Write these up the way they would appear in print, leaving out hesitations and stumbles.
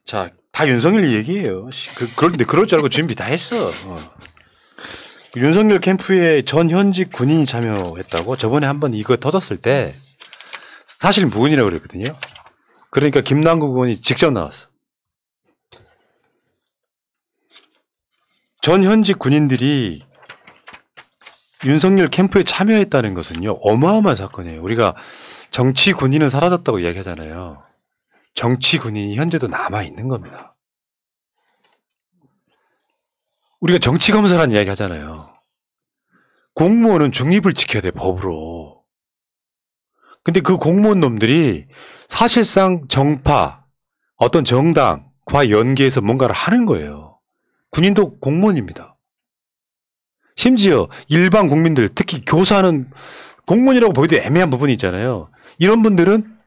자, 다 윤석열 얘기예요. 그런데 그럴 줄 알고 준비 다 했어. 윤석열 캠프에 전 현직 군인이 참여했다고 저번에 한번 이거 터졌을 때 사실 무근이라고 그랬거든요. 그러니까 김남국 의원이 직접 나왔어. 전 현직 군인들이 윤석열 캠프에 참여했다는 것은요, 어마어마한 사건이에요. 우리가 정치 군인은 사라졌다고 이야기하잖아요. 정치 군인이 현재도 남아 있는 겁니다. 우리가 정치 검사라는 이야기 하잖아요. 공무원은 중립을 지켜야 돼, 법으로. 근데 그 공무원 놈들이 사실상 정파, 어떤 정당과 연계해서 뭔가를 하는 거예요. 군인도 공무원입니다. 심지어 일반 국민들, 특히 교사는 공무원이라고 보기도 애매한 부분이 있잖아요. 이런 분들은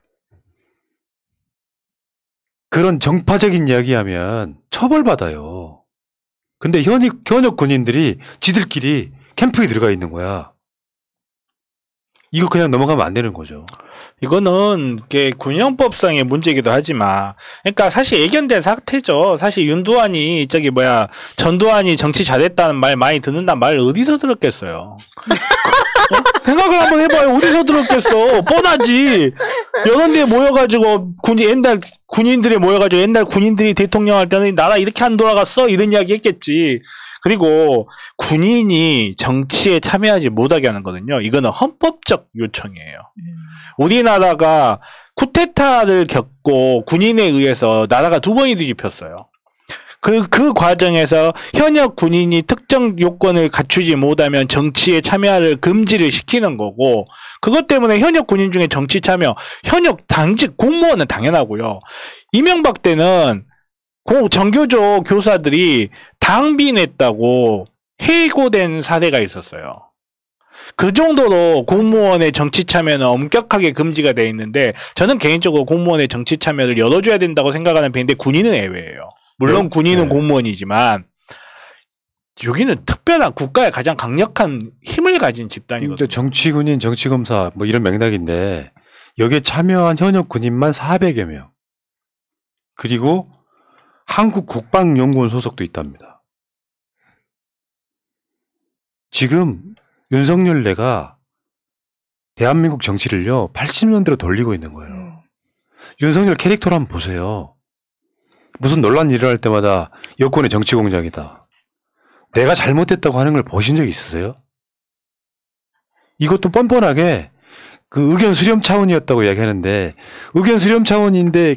그런 정파적인 이야기하면 처벌받아요. 근데 현역 군인들이 지들끼리 캠프에 들어가 있는 거야. 이거 그냥 넘어가면 안 되는 거죠. 이거는 군형법상의 문제이기도 하지만, 그러니까 사실 예견된 사태죠. 사실 윤두환이 전두환이 정치 잘했다는 말 많이 듣는다는 말 어디서 들었겠어요. 생각을 한번 해봐요. 어디서 들었겠어. 뻔하지. 연원대에 모여가지고 옛날 군인들이 모여가지고 옛날 군인들이 대통령 할 때는 나라 이렇게 안 돌아갔어? 이런 이야기 했겠지. 그리고 군인이 정치에 참여하지 못하게 하는 거거든요. 이거는 헌법적 요청이에요. 우리나라가 쿠데타를 겪고 군인에 의해서 나라가 2번이 뒤집혔어요. 그 과정에서 현역 군인이 특정 요건을 갖추지 못하면 정치에 참여를 금지를 시키는 거고, 그것 때문에 현역 군인 중에 정치 참여, 현역 당직 공무원은 당연하고요. 이명박 때는 정교조 교사들이 당비 냈다고 해고된 사례가 있었어요. 그 정도로 공무원의 정치 참여는 엄격하게 금지가 돼 있는데, 저는 개인적으로 공무원의 정치 참여를 열어줘야 된다고 생각하는 편인데 군인은 예외예요. 물론 군인은 공무원이지만 여기는 특별한 국가의 가장 강력한 힘을 가진 집단이거든요. 정치군인, 정치검사 뭐 이런 맥락인데 여기에 참여한 현역 군인만 400여 명. 그리고 한국국방연구원 소속도 있답니다. 지금 윤석열내가 대한민국 정치를요 80년대로 돌리고 있는 거예요. 윤석열 캐릭터를 한번 보세요. 무슨 논란 일어날 때마다 여권의 정치 공작이다. 내가 잘못했다고 하는 걸 보신 적 있으세요? 이것도 뻔뻔하게 그 의견 수렴 차원이었다고 이야기하는데, 의견 수렴 차원인데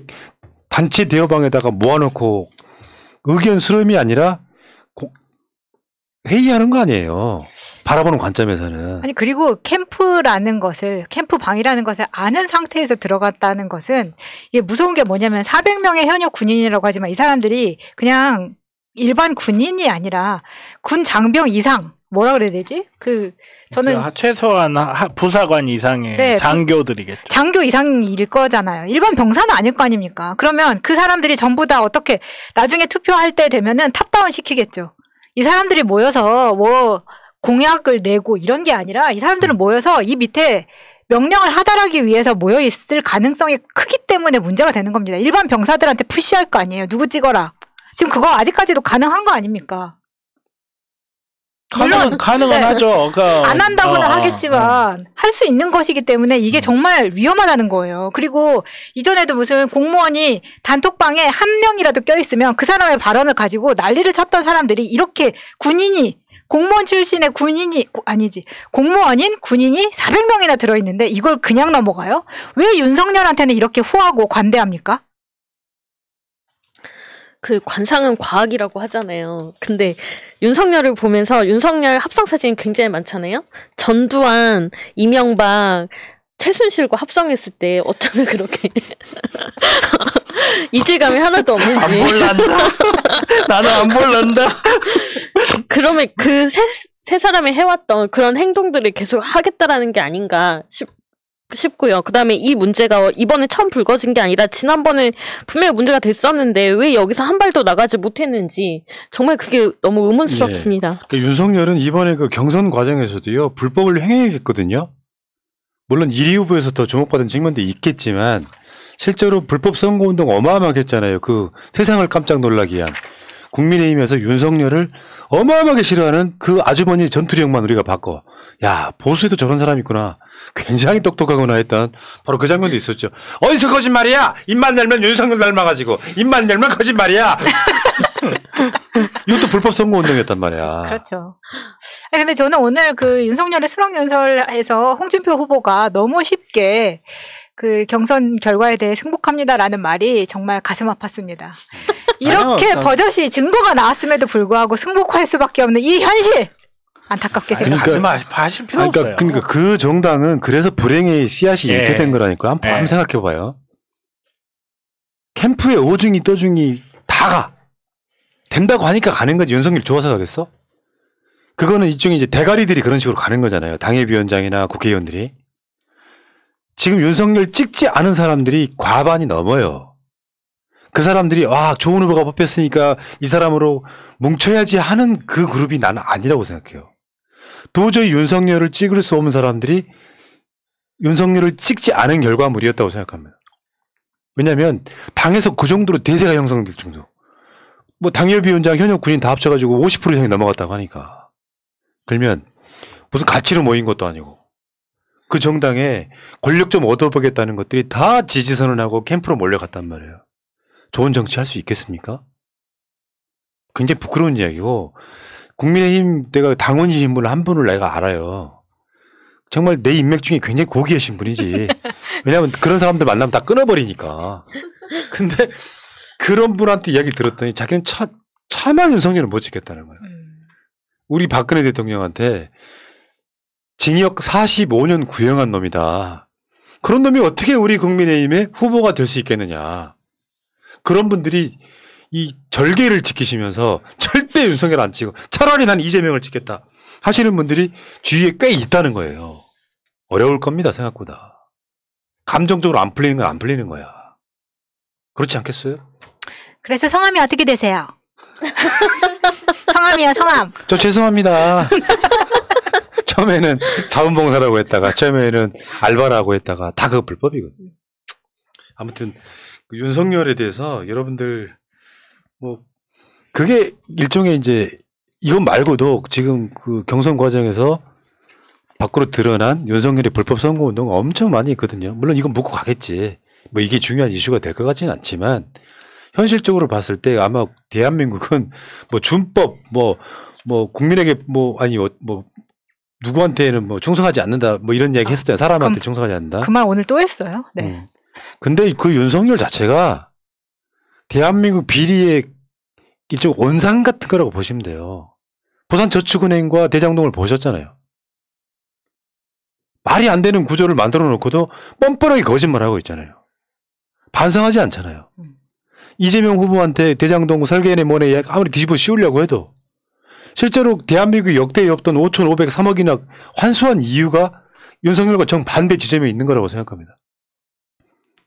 단체 대여방에다가 모아놓고 의견 수렴이 아니라 회의하는 거 아니에요. 바라보는 관점에서는. 아니, 그리고 캠프라는 것을, 캠프방이라는 것을 아는 상태에서 들어갔다는 것은, 이게 무서운 게 뭐냐면 400명의 현역 군인이라고 하지만 이 사람들이 그냥 일반 군인이 아니라 군 장병 이상, 뭐라 그래야 되지? 저는 최소한 부사관 이상의, 네, 장교들이겠죠. 장교 이상일 거잖아요. 일반 병사는 아닐 거 아닙니까? 그러면 그 사람들이 전부 다 어떻게 나중에 투표할 때 되면은 탑다운 시키겠죠. 이 사람들이 모여서 공약을 내고 이런 게 아니라 이 사람들은 모여서 이 밑에 명령을 하달하기 위해서 모여 있을 가능성이 크기 때문에 문제가 되는 겁니다. 일반 병사들한테 푸시할 거 아니에요. 누구 찍어라. 지금 그거 아직까지도 가능한 거 아닙니까? 가능은 네. 하죠. 안 한다고는 하겠지만 할 수 있는 것이기 때문에 이게 정말 위험하다는 거예요. 그리고 이전에도 무슨 공무원이 단톡방에 한 명이라도 껴있으면 그 사람의 발언을 가지고 난리를 쳤던 사람들이 이렇게 공무원 출신의 공무원인 군인이 400명이나 들어있는데 이걸 그냥 넘어가요? 왜 윤석열한테는 이렇게 후하고 관대합니까? 그 관상은 과학이라고 하잖아요. 근데 윤석열을 보면서 윤석열 합성 사진이 굉장히 많잖아요. 전두환, 이명박, 최순실과 합성했을 때 어쩌면 그렇게 이질감이 하나도 없는지. 안 볼란다. 나는 안 볼란다. 그러면 그 세 사람이 해왔던 그런 행동들을 계속 하겠다라는 게 아닌가 싶고요. 그 다음에 이 문제가 이번에 처음 불거진 게 아니라 지난번에 분명히 문제가 됐었는데 왜 여기서 한 발도 나가지 못했는지 정말 그게 너무 의문스럽습니다. 예. 윤석열은 이번에 그 경선 과정에서도요 불법을 행했거든요. 물론 1위 후보에서 더 주목받은 측면도 있겠지만 실제로 불법 선거운동 어마어마하게 했잖아요. 그 세상을 깜짝 놀라게 한 국민의힘에서 윤석열을 어마어마하게 싫어하는 그 아주머니 전투력만 우리가 바꿔. 야, 보수에도 저런 사람이 있구나. 굉장히 똑똑하구나 했던 바로 그 장면도 있었죠. 어디서 거짓말이야? 입만 열면 윤석열 닮아가지고 입만 열면 거짓말이야. 이것도 불법 선거운동이었단 말이야. 그렇죠. 아니, 근데 저는 오늘 그 윤석열의 수락연설에서 홍준표 후보가 너무 쉽게 그 경선 결과에 대해 승복합니다라는 말이 정말 가슴 아팠습니다. 이렇게 아니요, 버젓이 증거가 나왔음에도 불구하고 승복할 수밖에 없는 이 현실! 안타깝게 그러니까 생각합니다. 가슴 아실 필요 없어요. 그러니까 그 정당은 그래서 불행의 씨앗이 예. 이렇게 된 거라니까. 한번 예. 생각해봐요. 캠프에 오중이 떠중이 다 가. 된다고 하니까 가는 거지. 윤석열 좋아서 가겠어? 그거는 일종의 이제 대가리들이 그런 식으로 가는 거잖아요. 당협위원장이나 국회의원들이. 지금 윤석열 찍지 않은 사람들이 과반이 넘어요. 그 사람들이 와 좋은 후보가 뽑혔으니까 이 사람으로 뭉쳐야지 하는 그 그룹이 나는 아니라고 생각해요. 도저히 윤석열을 찍을 수 없는 사람들이 윤석열을 찍지 않은 결과물이었다고 생각합니다. 왜냐하면 당에서 그 정도로 대세가 형성될 정도. 뭐 당협위원장 현역 군인 다 합쳐가지고 50% 이상이 넘어갔다고 하니까. 그러면 무슨 가치로 모인 것도 아니고 그 정당에 권력 좀 얻어보겠다는 것들이 다 지지선언하고 캠프로 몰려갔단 말이에요. 좋은 정치 할 수 있겠습니까? 굉장히 부끄러운 이야기고 국민의힘 내가 당원이신 분 한 분을 내가 알아요. 정말 내 인맥 중에 굉장히 고귀하신 분이지. 왜냐하면 그런 사람들 만나면 다 끊어버리니까. 근데 그런 분한테 이야기 들었더니 자기는 차마 윤석열을 못 찍겠다는 거예요. 우리 박근혜 대통령한테 징역 45년 구형한 놈이다. 그런 놈이 어떻게 우리 국민의힘의 후보가 될 수 있겠느냐. 그런 분들이 이 절개를 지키시면서 절대 윤석열 안 찍어. 차라리 난 이재명을 찍겠다 하시는 분들이 주위에 꽤 있다는 거예요. 어려울 겁니다, 생각보다. 감정적으로 안 풀리는 건 안 풀리는 거야. 그렇지 않겠어요? 그래서 성함이 어떻게 되세요? 성함이요, 성함. 저 죄송합니다. 처음에는 자원봉사라고 했다가 처음에는 알바라고 했다가 다 그거 불법이거든요. 아무튼 그 윤석열에 대해서 여러분들 뭐 그게 일종의 이제 이것 말고도 지금 그 경선 과정에서 밖으로 드러난 윤석열의 불법 선거운동 엄청 많이 있거든요. 물론 이건 묻고 가겠지. 뭐 이게 중요한 이슈가 될 것 같지는 않지만 현실적으로 봤을 때 아마 대한민국은 뭐 준법 뭐 국민에게 뭐 아니 뭐 누구한테는 뭐 충성하지 않는다 뭐 이런 얘기 했었잖아요. 사람한테 충성하지 않는다. 그 말 오늘 또 했어요. 네. 근데 그 윤석열 자체가 대한민국 비리의 일종 온상 같은 거라고 보시면 돼요. 부산저축은행과 대장동을 보셨잖아요. 말이 안 되는 구조를 만들어 놓고도 뻔뻔하게 거짓말하고 있잖아요. 반성하지 않잖아요. 이재명 후보한테 대장동 설계네 뭐네 아무리 뒤집어 씌우려고 해도 실제로 대한민국이 역대에 없던 5,503억이나 환수한 이유가 윤석열과 정반대 지점에 있는 거라고 생각합니다.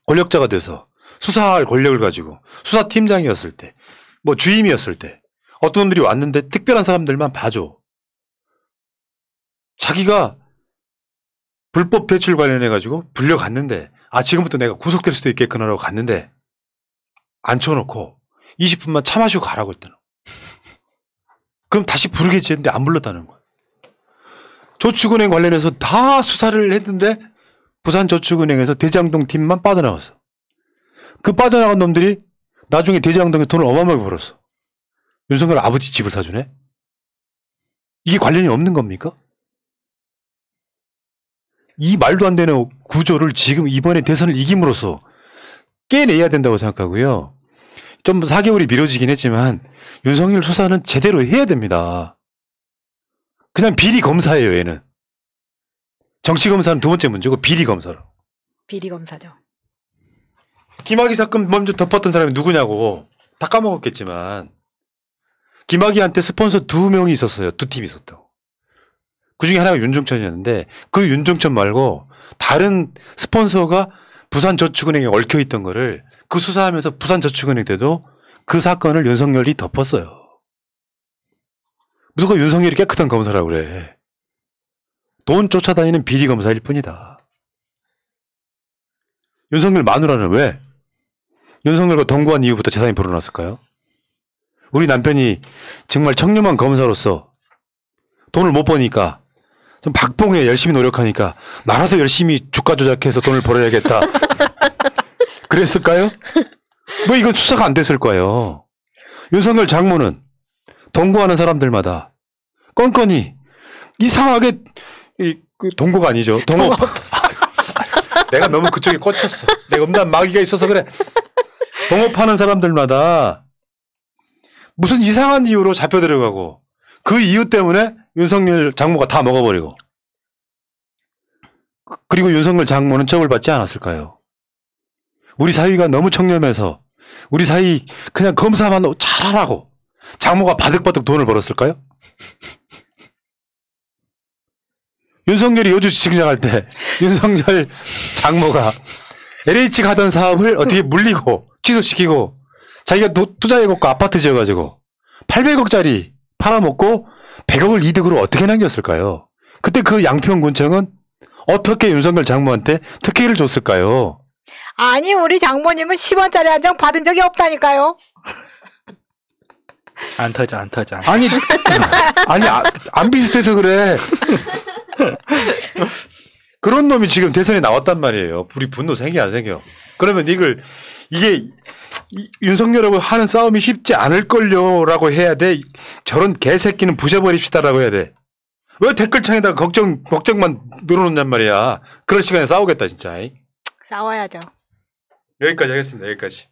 권력자가 돼서 수사할 권력을 가지고 수사팀장이었을 때 뭐 주임이었을 때 어떤 놈들이 왔는데 특별한 사람들만 봐줘. 자기가 불법 대출 관련해 가지고 불려갔는데 지금부터 내가 구속될 수도 있겠구나라고 갔는데 앉혀놓고 20분만 차 마시고 가라고 했다는 거야. 그럼 다시 부르겠지 했는데 안 불렀다는 거야. 저축은행 관련해서 다 수사를 했는데 부산저축은행에서 대장동 팀만 빠져나갔어. 그 빠져나간 놈들이 나중에 대장동에 돈을 어마어마하게 벌었어. 윤석열 아버지 집을 사주네? 이게 관련이 없는 겁니까? 이 말도 안 되는 구조를 지금 이번에 대선을 이김으로써 깨내야 된다고 생각하고요. 좀 4개월이 미뤄지긴 했지만 윤석열 수사는 제대로 해야 됩니다. 그냥 비리 검사예요, 얘는. 정치 검사는 두 번째 문제고 비리 검사로. 비리 검사죠. 김학의 사건 먼저 덮었던 사람이 누구냐고 다 까먹었겠지만 김학의한테 스폰서 2명이 있었어요. 2팀이 있었다고. 그중에 하나가 윤종천이었는데 그 윤종천 말고 다른 스폰서가 부산저축은행에 얽혀있던 거를 그 수사하면서 부산저축은행 때도 그 사건을 윤석열이 덮었어요. 무조건 윤석열이 깨끗한 검사라고 그래. 돈 쫓아다니는 비리 검사일 뿐이다. 윤석열 마누라는 왜 윤석열과 동거한 이후부터 재산이 불어났을까요? 우리 남편이 정말 청렴한 검사로서 돈을 못 버니까 좀 박봉에 열심히 노력하니까 나라도 열심히 주가 조작해서 돈을 벌어야겠다. 그랬을까요? 뭐 이건 수사가 안 됐을 거예요. 윤석열 장모는 동거하는 사람들마다 건건이 이상하게 그 동거가 아니죠. 동업. 내가 너무 그쪽에 꽂혔어. 내가 음란 마귀가 있어서 그래. 동업하는 사람들마다 무슨 이상한 이유로 잡혀 들어가고 그 이유 때문에 윤석열 장모가 다 먹어버리고 그리고 윤석열 장모는 처벌받지 않았을까요? 우리 사위가 너무 청렴해서 우리 사위 그냥 검사만 잘하라고 장모가 바득바득 돈을 벌었을까요? 윤석열이 여주 지청장 때 윤석열 장모가 LH가 하던 사업을 어떻게 물리고 취소시키고 자기가 투자해갖고 아파트 지어가지고 800억짜리 팔아먹고 100억을 이득으로 어떻게 남겼을까요? 그때 그 양평군청은 어떻게 윤석열 장모한테 특혜를 줬을까요? 아니 우리 장모님은 10원짜리 한 장 받은 적이 없다니까요. 안 터져. 아니 안 비슷해서 그래. 그런 놈이 지금 대선에 나왔단 말이에요. 우리 분노 생겨 안 생겨? 그러면 이게 윤석열하고 하는 싸움이 쉽지 않을걸요라고 해야 돼. 저런 개새끼는 부셔버립시다라고 해야 돼. 왜 댓글창에다가 걱정만 늘어놓냔 말이야. 그럴 시간에 싸우겠다 진짜. 싸워야죠. 여기까지 하겠습니다. 여기까지.